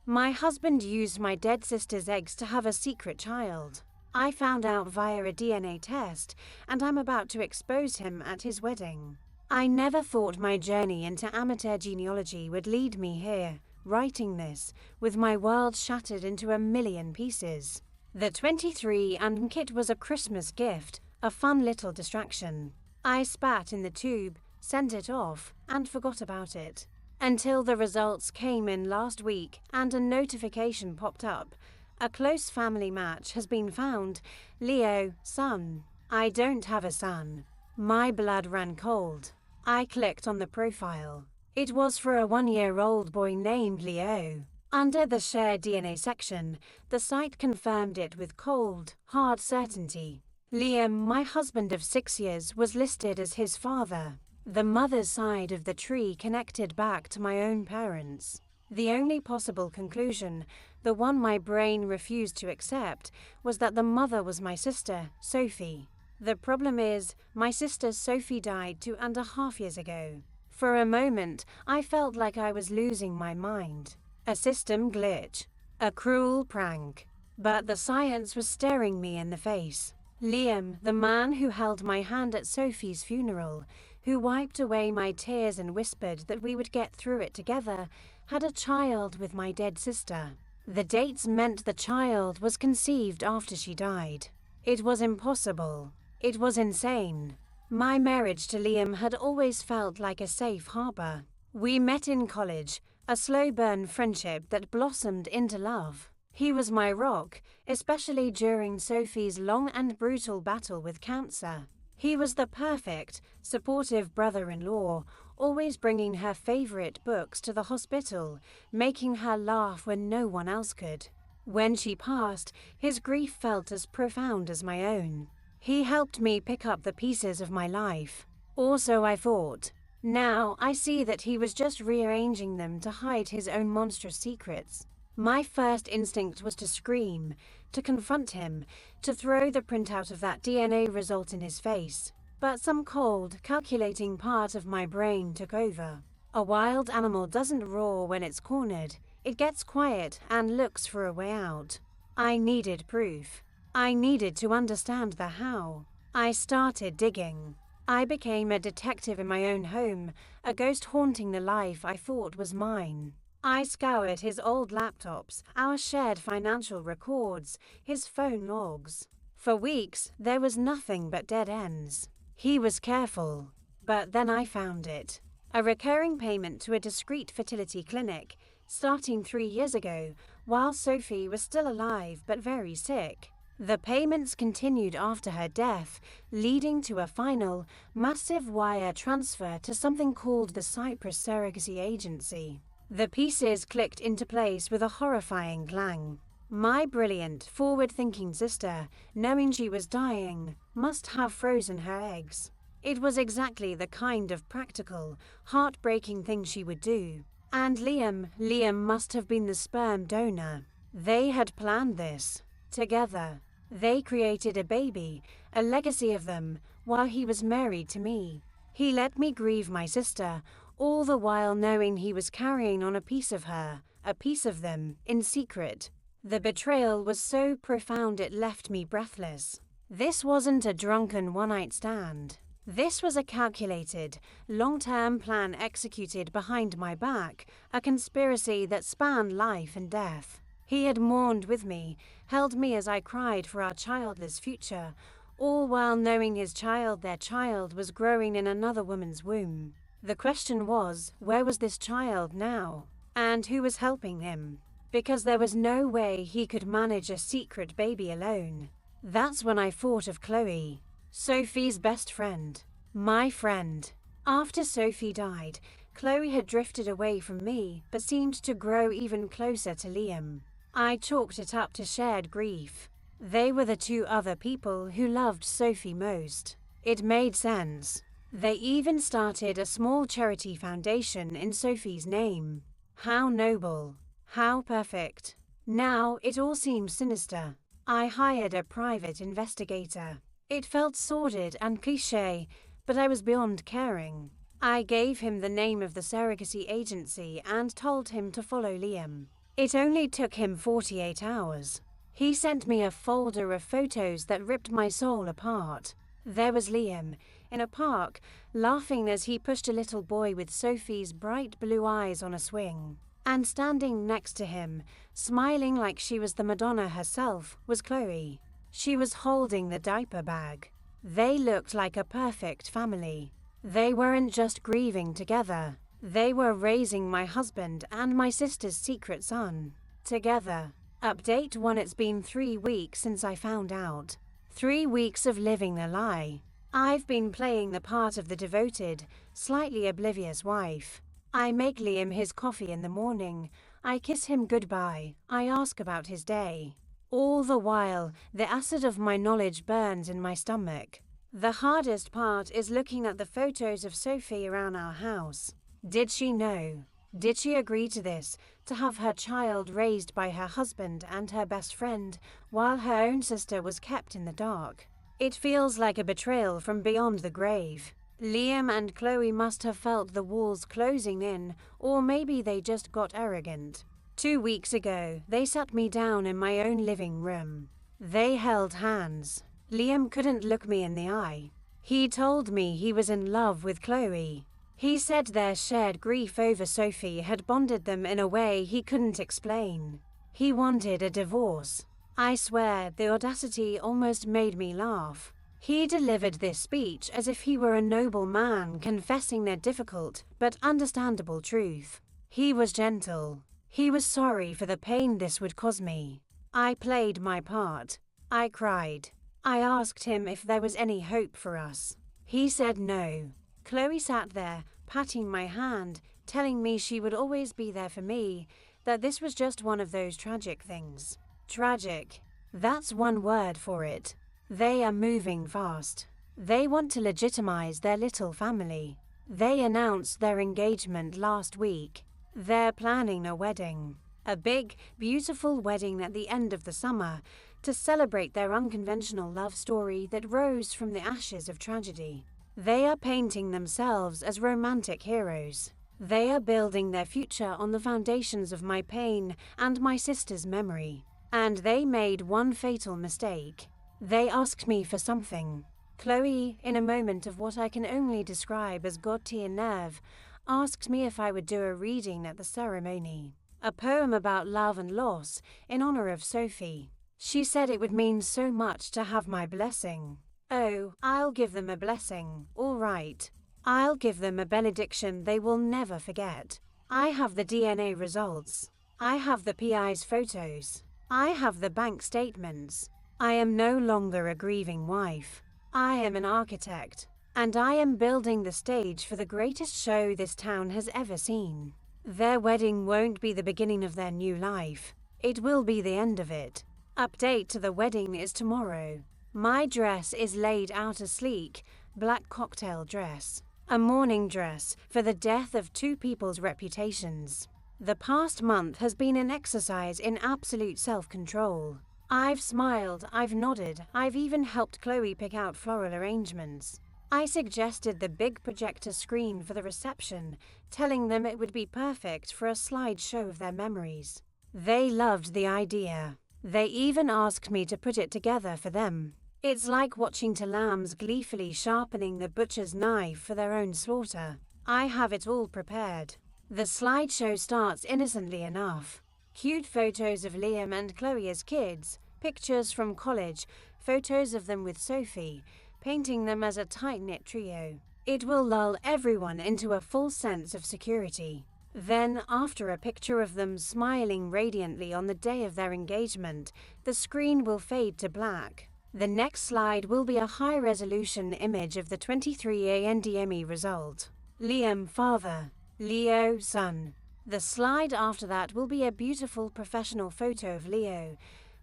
My husband used my dead sister's eggs to have a secret child. I found out via a DNA test, and I'm about to expose him at his wedding. I never thought my journey into amateur genealogy would lead me here, writing this, with my world shattered into a million pieces. The 23andMe kit was a Christmas gift, a fun little distraction. I spat in the tube, sent it off, and forgot about it. Until the results came in last week and a notification popped up. A close family match has been found. Leo, son. I don't have a son. My blood ran cold. I clicked on the profile. It was for a 1-year-old boy named Leo. Under the shared DNA section, the site confirmed it with cold, hard certainty. Liam, my husband of 6 years, was listed as his father. The mother's side of the tree connected back to my own parents. The only possible conclusion, the one my brain refused to accept, was that the mother was my sister, Sophie. The problem is, my sister Sophie died 2.5 years ago. For a moment, I felt like I was losing my mind. A system glitch. A cruel prank. But the science was staring me in the face. Liam, the man who held my hand at Sophie's funeral, who wiped away my tears and whispered that we would get through it together, had a child with my dead sister. The dates meant the child was conceived after she died. It was impossible. It was insane. My marriage to Liam had always felt like a safe harbor. We met in college, a slow burn friendship that blossomed into love. He was my rock, especially during Sophie's long and brutal battle with cancer. He was the perfect, supportive brother-in-law, always bringing her favorite books to the hospital, making her laugh when no one else could. When she passed, his grief felt as profound as my own. He helped me pick up the pieces of my life. Or so I thought. Now I see that he was just rearranging them to hide his own monstrous secrets. My first instinct was to scream, to confront him, to throw the printout of that DNA result in his face. But some cold, calculating part of my brain took over. A wild animal doesn't roar when it's cornered. It gets quiet and looks for a way out. I needed proof. I needed to understand the how. I started digging. I became a detective in my own home, a ghost haunting the life I thought was mine. I scoured his old laptops, our shared financial records, his phone logs. For weeks, there was nothing but dead ends. He was careful. But then I found it. A recurring payment to a discreet fertility clinic, starting 3 years ago, while Sophie was still alive but very sick. The payments continued after her death, leading to a final, massive wire transfer to something called the Cyprus Surrogacy Agency. The pieces clicked into place with a horrifying clang. My brilliant, forward-thinking sister, knowing she was dying, must have frozen her eggs. It was exactly the kind of practical, heartbreaking thing she would do. And Liam must have been the sperm donor. They had planned this. Together. They created a baby, a legacy of them, while he was married to me. He let me grieve my sister, all the while knowing he was carrying on a piece of her, a piece of them, in secret. The betrayal was so profound it left me breathless. This wasn't a drunken one-night stand. This was a calculated, long-term plan executed behind my back, a conspiracy that spanned life and death. He had mourned with me, held me as I cried for our childless future, all while knowing their child, was growing in another woman's womb. The question was, where was this child now? And who was helping him? Because there was no way he could manage a secret baby alone. That's when I thought of Chloe, Sophie's best friend. My friend. After Sophie died, Chloe had drifted away from me, but seemed to grow even closer to Liam. I chalked it up to shared grief. They were the two other people who loved Sophie most. It made sense. They even started a small charity foundation in Sophie's name. How noble. How perfect. Now it all seemed sinister. I hired a private investigator. It felt sordid and cliché, but I was beyond caring. I gave him the name of the surrogacy agency and told him to follow Liam. It only took him 48 hours. He sent me a folder of photos that ripped my soul apart. There was Liam, in a park, laughing as he pushed a little boy with Sophie's bright blue eyes on a swing. And standing next to him, smiling like she was the Madonna herself, was Chloe. She was holding the diaper bag. They looked like a perfect family. They weren't just grieving together. They were raising my husband and my sister's secret son. Together. Update 1. It's been 3 weeks since I found out. 3 weeks of living the lie. I've been playing the part of the devoted, slightly oblivious wife. I make Liam his coffee in the morning. I kiss him goodbye. I ask about his day. All the while, the acid of my knowledge burns in my stomach. The hardest part is looking at the photos of Sophie around our house. Did she know? Did she agree to this, to have her child raised by her husband and her best friend, while her own sister was kept in the dark? It feels like a betrayal from beyond the grave. Liam and Chloe must have felt the walls closing in, or maybe they just got arrogant. 2 weeks ago, they sat me down in my own living room. They held hands. Liam couldn't look me in the eye. He told me he was in love with Chloe. He said their shared grief over Sophie had bonded them in a way he couldn't explain. He wanted a divorce. I swear, the audacity almost made me laugh. He delivered this speech as if he were a noble man confessing their difficult but understandable truth. He was gentle. He was sorry for the pain this would cause me. I played my part. I cried. I asked him if there was any hope for us. He said no. Chloe sat there, patting my hand, telling me she would always be there for me, that this was just one of those tragic things. Tragic. That's one word for it. They are moving fast. They want to legitimize their little family. They announced their engagement last week. They're planning a wedding. A big, beautiful wedding at the end of the summer to celebrate their unconventional love story that rose from the ashes of tragedy. They are painting themselves as romantic heroes. They are building their future on the foundations of my pain and my sister's memory. And they made one fatal mistake. They asked me for something. Chloe, in a moment of what I can only describe as God-tier nerve, asked me if I would do a reading at the ceremony. A poem about love and loss in honor of Sophie. She said it would mean so much to have my blessing. Oh, I'll give them a blessing, all right. I'll give them a benediction they will never forget. I have the DNA results. I have the PI's photos. I have the bank statements. I am no longer a grieving wife. I am an architect, and I am building the stage for the greatest show this town has ever seen. Their wedding won't be the beginning of their new life. It will be the end of it. Update to the wedding is tomorrow. My dress is laid out a sleek, black cocktail dress. A mourning dress for the death of 2 people's reputations. The past month has been an exercise in absolute self-control. I've smiled, I've nodded, I've even helped Chloe pick out floral arrangements. I suggested the big projector screen for the reception, telling them it would be perfect for a slideshow of their memories. They loved the idea. They even asked me to put it together for them. It's like watching 2 lambs gleefully sharpening the butcher's knife for their own slaughter. I have it all prepared. The slideshow starts innocently enough. Cute photos of Liam and Chloe as kids, pictures from college, photos of them with Sophie, painting them as a tight-knit trio. It will lull everyone into a full sense of security. Then, after a picture of them smiling radiantly on the day of their engagement, the screen will fade to black. The next slide will be a high-resolution image of the 23andMe result. Liam father, Leo son. The slide after that will be a beautiful professional photo of Leo,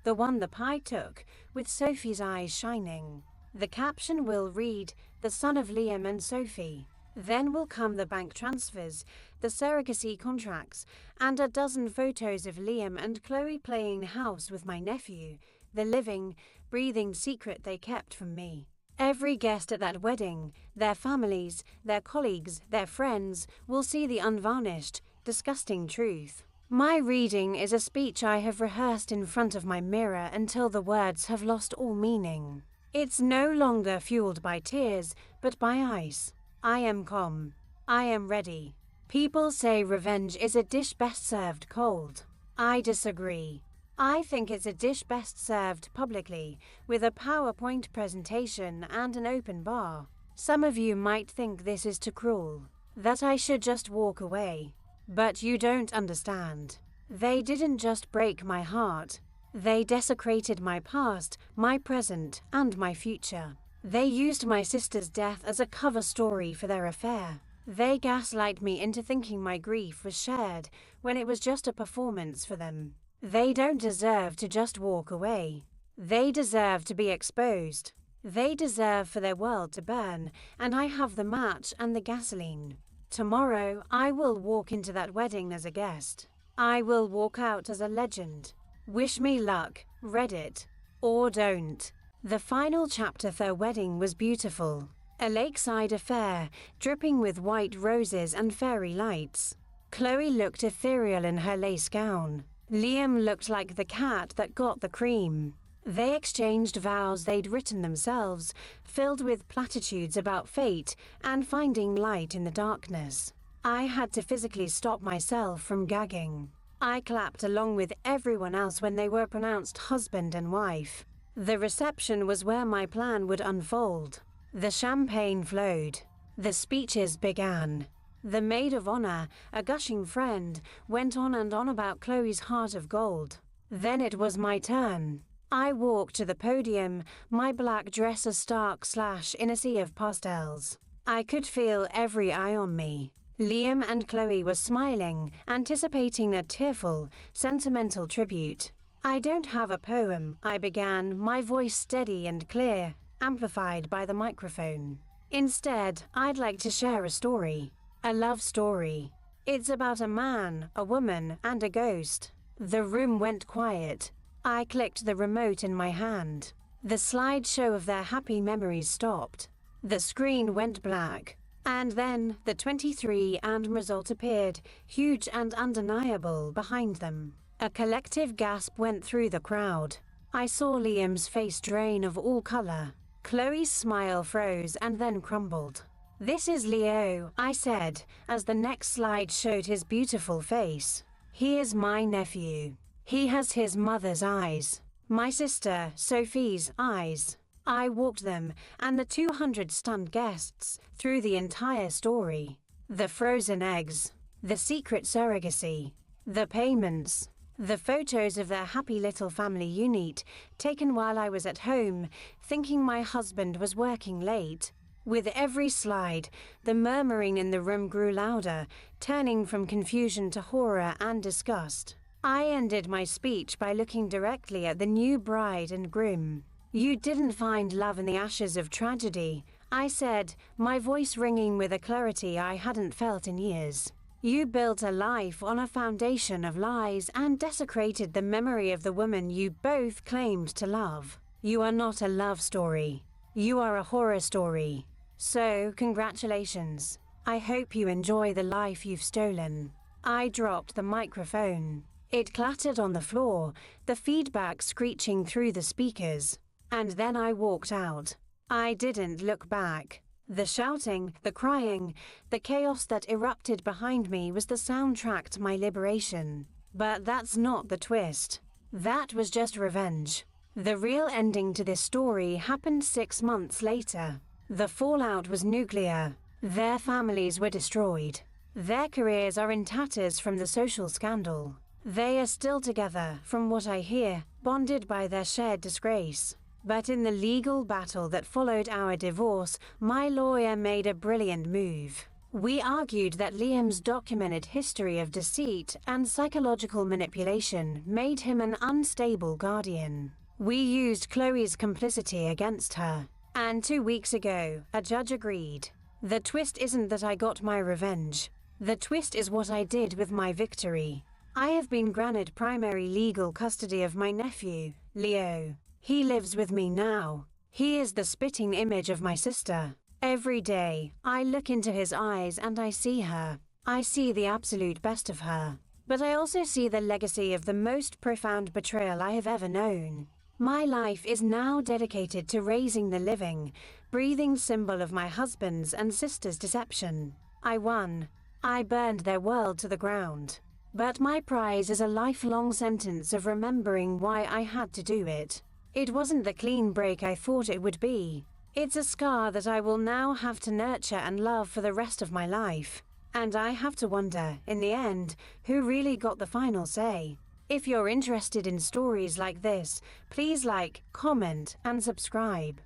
the one the pie took, with Sophie's eyes shining. The caption will read, "The son of Liam and Sophie." Then will come the bank transfers, the surrogacy contracts, and a dozen photos of Liam and Chloe playing house with my nephew, the living, breathing secret they kept from me. Every guest at that wedding, their families, their colleagues, their friends, will see the unvarnished, disgusting truth. My reading is a speech I have rehearsed in front of my mirror until the words have lost all meaning. It's no longer fueled by tears, but by ice. I am calm. I am ready. People say revenge is a dish best served cold. I disagree. I think it's a dish best served publicly, with a PowerPoint presentation and an open bar. Some of you might think this is too cruel, that I should just walk away. But you don't understand. They didn't just break my heart. They desecrated my past, my present, and my future. They used my sister's death as a cover story for their affair. They gaslight me into thinking my grief was shared when it was just a performance for them. They don't deserve to just walk away. They deserve to be exposed. They deserve for their world to burn, and I have the match and the gasoline. Tomorrow, I will walk into that wedding as a guest. I will walk out as a legend. Wish me luck, Reddit. Or don't. The final chapter of their wedding was beautiful. A lakeside affair, dripping with white roses and fairy lights. Chloe looked ethereal in her lace gown. Liam looked like the cat that got the cream. They exchanged vows they'd written themselves, filled with platitudes about fate and finding light in the darkness. I had to physically stop myself from gagging. I clapped along with everyone else when they were pronounced husband and wife. The reception was where my plan would unfold. The champagne flowed. The speeches began. The maid of honor, a gushing friend, went on and on about Chloe's heart of gold. Then it was my turn. I walked to the podium, my black dress a stark slash in a sea of pastels. I could feel every eye on me. Liam and Chloe were smiling, anticipating a tearful, sentimental tribute. I don't have a poem, I began, my voice steady and clear, amplified by the microphone. Instead, I'd like to share a story. A love story. It's about a man, a woman, and a ghost. The room went quiet. I clicked the remote in my hand. The slideshow of their happy memories stopped. The screen went black. And then the 23 and result appeared, huge and undeniable, behind them. A collective gasp went through the crowd. I saw Liam's face drain of all color. Chloe's smile froze and then crumbled. "This is Leo," I said, as the next slide showed his beautiful face. "He is my nephew. He has his mother's eyes. My sister, Sophie's eyes." I walked them, and the 200 stunned guests, through the entire story. The frozen eggs. The secret surrogacy. The payments. The photos of their happy little family unit, taken while I was at home, thinking my husband was working late. With every slide, the murmuring in the room grew louder, turning from confusion to horror and disgust. I ended my speech by looking directly at the new bride and groom. "You didn't find love in the ashes of tragedy," I said, my voice ringing with a clarity I hadn't felt in years. "You built a life on a foundation of lies and desecrated the memory of the woman you both claimed to love. You are not a love story. You are a horror story. So, congratulations. I hope you enjoy the life you've stolen." I dropped the microphone. It clattered on the floor, the feedback screeching through the speakers. And then I walked out. I didn't look back. The shouting, the crying, the chaos that erupted behind me was the soundtrack to my liberation. But that's not the twist. That was just revenge. The real ending to this story happened 6 months later. The fallout was nuclear. Their families were destroyed. Their careers are in tatters from the social scandal. They are still together, from what I hear, bonded by their shared disgrace. But in the legal battle that followed our divorce, my lawyer made a brilliant move. We argued that Liam's documented history of deceit and psychological manipulation made him an unstable guardian. We used Chloe's complicity against her. And 2 weeks ago, a judge agreed. The twist isn't that I got my revenge. The twist is what I did with my victory. I have been granted primary legal custody of my nephew, Leo. He lives with me now. He is the spitting image of my sister. Every day, I look into his eyes and I see her. I see the absolute best of her. But I also see the legacy of the most profound betrayal I have ever known. My life is now dedicated to raising the living, breathing symbol of my husband's and sister's deception. I won. I burned their world to the ground. But my prize is a lifelong sentence of remembering why I had to do it. It wasn't the clean break I thought it would be. It's a scar that I will now have to nurture and love for the rest of my life. And I have to wonder, in the end, who really got the final say. If you're interested in stories like this, please like, comment, and subscribe.